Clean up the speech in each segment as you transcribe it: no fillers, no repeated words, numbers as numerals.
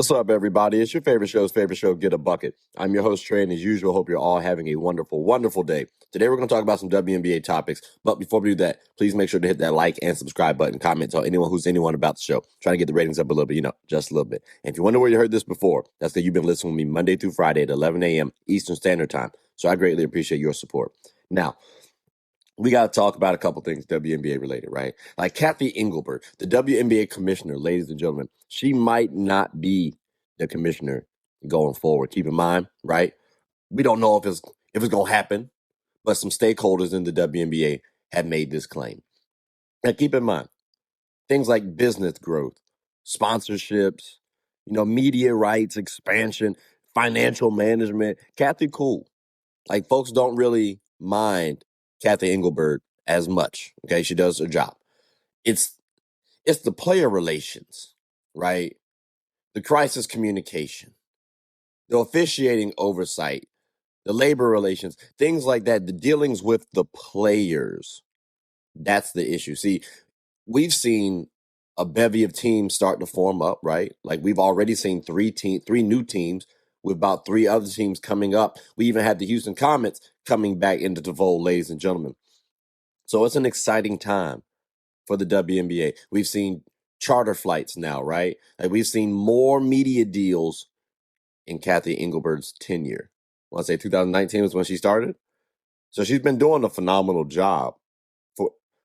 What's up, everybody? It's your favorite show, Get a Bucket. I'm your host, Trey, and as usual, hope you're all having a wonderful, wonderful day. Today, we're going to talk about some WNBA topics, but before we do that, please make sure to hit that like and subscribe button, comment, tell anyone who's anyone about the show. Trying to get the ratings up a little bit, just a little bit. And if you wonder where you heard this before, that's because you've been listening with me Monday through Friday at 11 a.m. Eastern Standard Time, so I greatly appreciate your support. Now, we got to talk about a couple things WNBA related, right? Like Kathy Engelbert, the WNBA commissioner, ladies and gentlemen, she might not be the commissioner going forward. Keep in mind, right? We don't know if it's going to happen, but some stakeholders in the WNBA have made this claim. Now, keep in mind, things like business growth, sponsorships, media rights, expansion, financial management. Kathy, cool. Like, folks don't really mind Kathy Engelbert as much. Okay, she does her job. It's the player relations, right? The crisis communication, the officiating oversight, the labor relations, things like that, the dealings with the players. That's the issue. See, we've seen a bevy of teams start to form up, right? Like we've already seen three new teams with about 3 other teams coming up. We even had the Houston Comets coming back into the fold, ladies and gentlemen. So it's an exciting time for the WNBA. We've seen charter flights now, right? Like we've seen more media deals in Kathy Engelbert's tenure. I want to say 2019 was when she started. So she's been doing a phenomenal job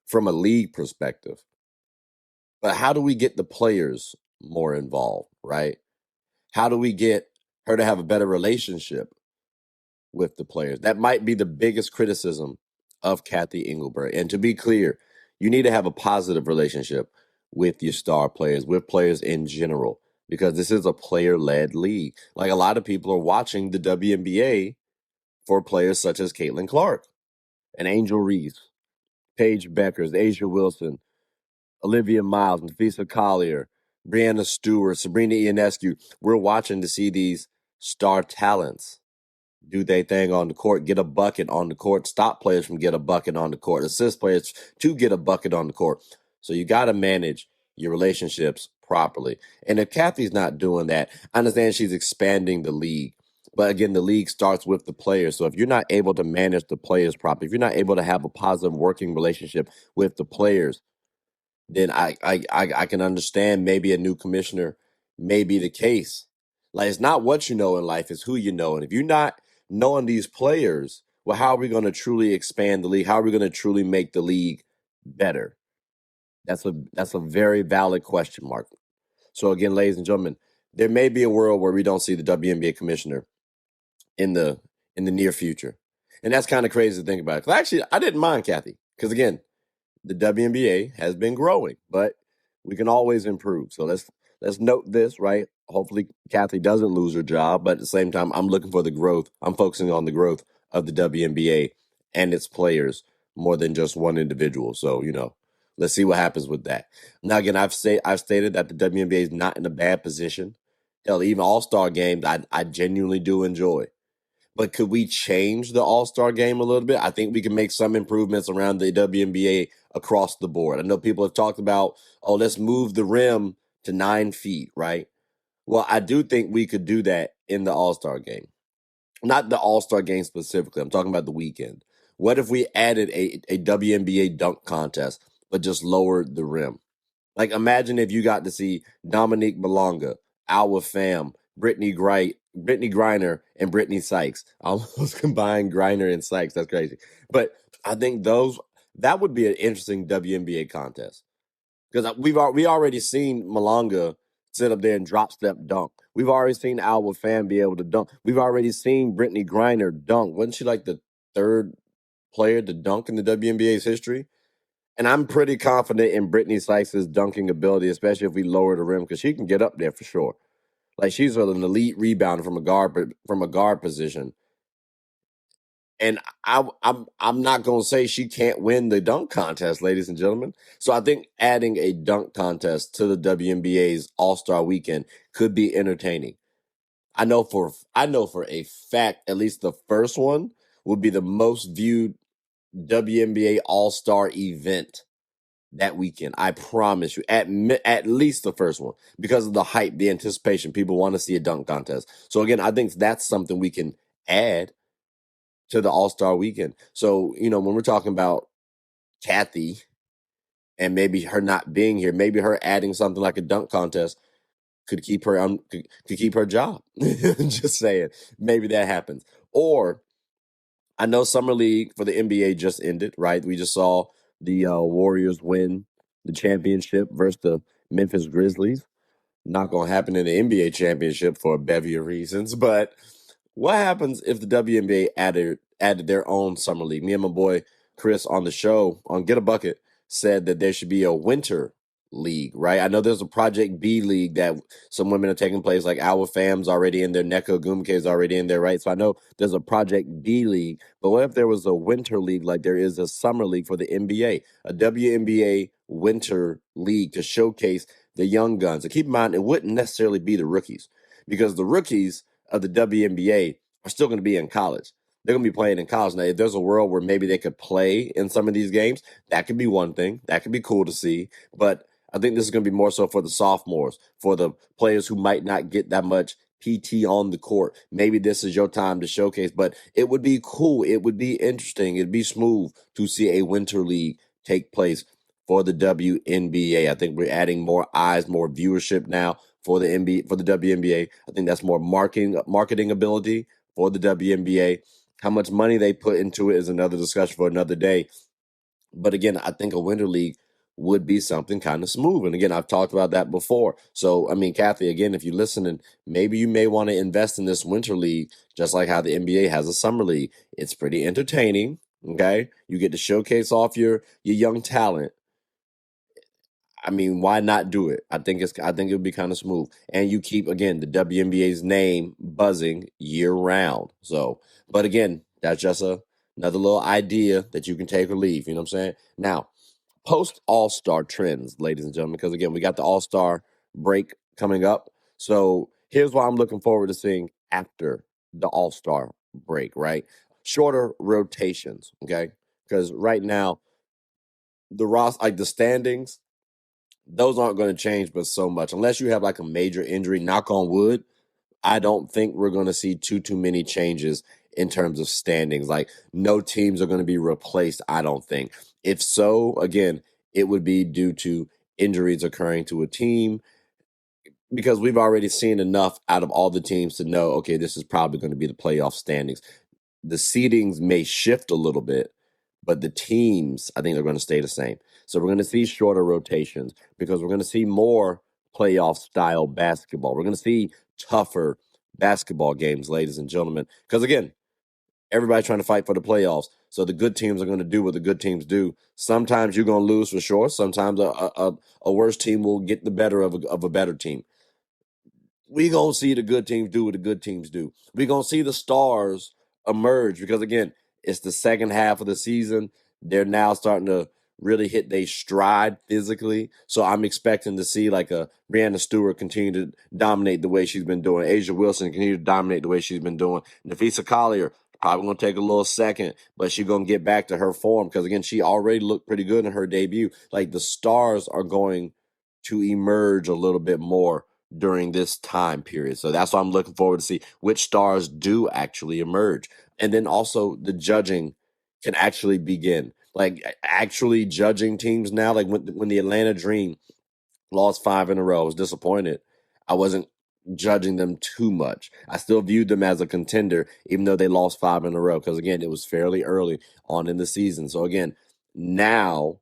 from a league perspective. But how do we get the players more involved, right? How do we get her to have a better relationship with the players? That might be the biggest criticism of Kathy Engelbert. And to be clear, you need to have a positive relationship with your star players, with players in general, because this is a player-led league. Like a lot of people are watching the WNBA for players such as Caitlin Clark and Angel Reese, Paige Beckers, Asia Wilson, Olivia Miles, Nafisa Collier, Brianna Stewart, Sabrina Ionescu. We're watching to see these star talents do their thing on the court, get a bucket on the court, stop players from get a bucket on the court, assist players to get a bucket on the court. So you got to manage your relationships properly. And if Kathy's not doing that, I understand she's expanding the league. But again, the league starts with the players. So if you're not able to manage the players properly, if you're not able to have a positive working relationship with the players, then I can understand maybe a new commissioner may be the case. Like, it's not what you know in life, it's who you know. And if you're not knowing these players, well, how are we going to truly expand the league? How are we going to truly make the league better? That's a very valid question mark. So again, ladies and gentlemen, there may be a world where we don't see the WNBA commissioner in the near future. And that's kind of crazy to think about. Because actually, I didn't mind Kathy. Because again, the WNBA has been growing, but we can always improve. So let's note this, right? Hopefully Kathy doesn't lose her job, but at the same time, I'm looking for the growth. I'm focusing on the growth of the WNBA and its players more than just one individual. So, let's see what happens with that. Now, again, I've stated that the WNBA is not in a bad position. Hell, even All-Star games, I genuinely do enjoy. But could we change the All-Star game a little bit? I think we can make some improvements around the WNBA across the board. I know people have talked about, let's move the rim to 9 feet, right? Well, I do think we could do that in the All-Star game. Not the All-Star game specifically. I'm talking about the weekend. What if we added a WNBA dunk contest, but just lowered the rim? Like, imagine if you got to see Dominique Malonga, Alwa Pham, Brittany Griner, and Brittany Sykes. I almost combined Griner and Sykes. That's crazy. But I think that would be an interesting WNBA contest. Because we already seen Malonga sit up there and drop step dunk. We've already seen Alwa Pham be able to dunk. We've already seen Brittany Griner dunk. Wasn't she like the 3rd player to dunk in the WNBA's history? And I'm pretty confident in Brittany Sykes' dunking ability, especially if we lower the rim, because she can get up there for sure. Like, she's an elite rebounder from a guard position. And I'm not going to say she can't win the dunk contest, ladies and gentlemen. So I think adding a dunk contest to the WNBA's All-Star Weekend could be entertaining. I know for a fact, at least the first one will be the most viewed WNBA All-Star event that weekend. I promise you, at least the first one, because of the hype, the anticipation. People want to see a dunk contest. So again, I think that's something we can add to the All-Star weekend. So, when we're talking about Kathy and maybe her not being here, maybe her adding something like a dunk contest could keep her could keep her job. Just saying, maybe that happens. Or I know Summer League for the NBA just ended, right? We just saw the Warriors win the championship versus the Memphis Grizzlies. Not going to happen in the NBA championship for a bevy of reasons. But what happens if the WNBA added their own summer league? Me and my boy Chris on the show on Get a Bucket said that there should be a winter league, right? I know there's a Project B league that some women are taking place, like Our Fam's already in there, Neko Gumke is already in there, right? So I know there's a Project B league, but what if there was a winter league like there is a summer league for the NBA, a WNBA winter league to showcase the young guns? And keep in mind, it wouldn't necessarily be the rookies, because the rookies of the WNBA are still going to be in college. They're going to be playing in college. Now, if there's a world where maybe they could play in some of these games, that could be one thing. That could be cool to see. But I think this is going to be more so for the sophomores, for the players who might not get that much PT on the court. Maybe this is your time to showcase. But it would be cool. It would be interesting. It'd be smooth to see a winter league take place for the WNBA. I think we're adding more eyes, more viewership now for the NBA, for the WNBA. I think that's more marketing ability for the WNBA. How much money they put into it is another discussion for another day. But again, I think a winter league would be something kind of smooth. And again, I've talked about that before. So, I mean, Kathy, again, if you're listening, maybe you may want to invest in this winter league, just like how the NBA has a summer league. It's pretty entertaining. Okay. You get to showcase off your young talent. I mean, why not do it? I think it would be kind of smooth. And you keep, again, the WNBA's name buzzing year round. So, but again, that's just another little idea that you can take or leave. You know what I'm saying? Now, post All-Star trends, ladies and gentlemen, because again, we got the All-Star break coming up. So here's what I'm looking forward to seeing after the All-Star break, right? Shorter rotations, okay? Because right now, the standings, those aren't going to change but so much. Unless you have like a major injury, knock on wood, I don't think we're going to see too many changes in terms of standings. Like, no teams are going to be replaced, I don't think. If so, again, it would be due to injuries occurring to a team, because we've already seen enough out of all the teams to know, okay, this is probably going to be the playoff standings. The seedings may shift a little bit, but the teams, I think, are going to stay the same. So we're going to see shorter rotations because we're going to see more playoff style basketball. We're going to see tougher basketball games, ladies and gentlemen. Because again, everybody's trying to fight for the playoffs. So the good teams are going to do what the good teams do. Sometimes you're going to lose for sure. Sometimes a worse team will get the better of a better team. We gonna see the good teams do what the good teams do. We gonna see the stars emerge because again, it's the second half of the season. They're now starting to really hit their stride physically. So I'm expecting to see like a Brianna Stewart continue to dominate the way she's been doing. Asia Wilson continue to dominate the way she's been doing. Nafisa Collier probably gonna take a little second, but she's gonna get back to her form because again, she already looked pretty good in her debut. Like the stars are going to emerge a little bit more during this time period. So that's why I'm looking forward to see which stars do actually emerge. And then also the judging can actually begin. Like actually judging teams now, like when the Atlanta Dream lost 5 in a row, I was disappointed. I wasn't judging them too much. I still viewed them as a contender, even though they lost 5 in a row. Because again, it was fairly early on in the season. So again, now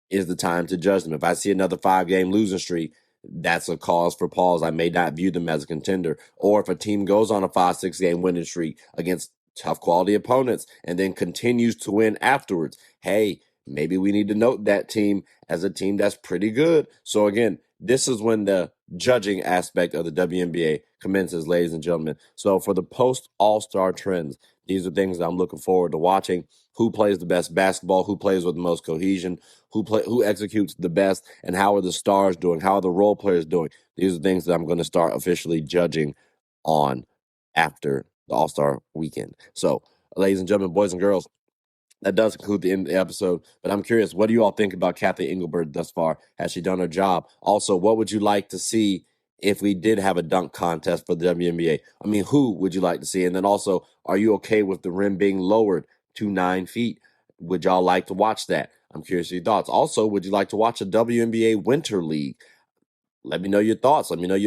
is the time to judge them. If I see another 5-game losing streak, that's a cause for pause. I may not view them as a contender. Or if a team goes on a 5-6 game winning streak against tough quality opponents and then continues to win afterwards, hey, maybe we need to note that team as a team that's pretty good. So again, this is when the judging aspect of the WNBA commences, ladies and gentlemen. So for the post All-Star trends, these are things that I'm looking forward to watching. Who plays the best basketball? Who plays with the most cohesion? Who executes the best? And how are the stars doing? How are the role players doing? These are things that I'm going to start officially judging on after the All-Star weekend. So, ladies and gentlemen, boys and girls, that does conclude the end of the episode. But I'm curious, what do you all think about Kathy Engelbert thus far? Has she done her job? Also, what would you like to see if we did have a dunk contest for the WNBA? I mean, who would you like to see? And then also, are you okay with the rim being lowered to 9 feet? Would y'all like to watch that? I'm curious your thoughts. Also, would you like to watch a WNBA Winter League? Let me know your thoughts. Let me know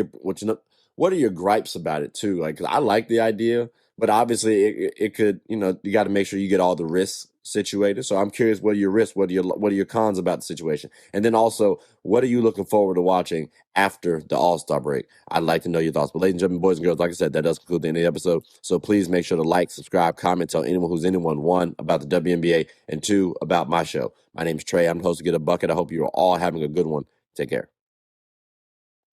what are your gripes about it too. Like, 'cause I like the idea, but obviously it could, you got to make sure you get all the risks situated. So I'm curious, what are your risks? What are your cons about the situation? And then also, what are you looking forward to watching after the All-Star break? I'd like to know your thoughts. But ladies and gentlemen, boys and girls, like I said, that does conclude the end of the episode. So please make sure to like, subscribe, comment, tell anyone who's anyone, one, about the WNBA, and two, about my show. My name's Trey. I'm the host of Get a Bucket. I hope you're all having a good one. Take care.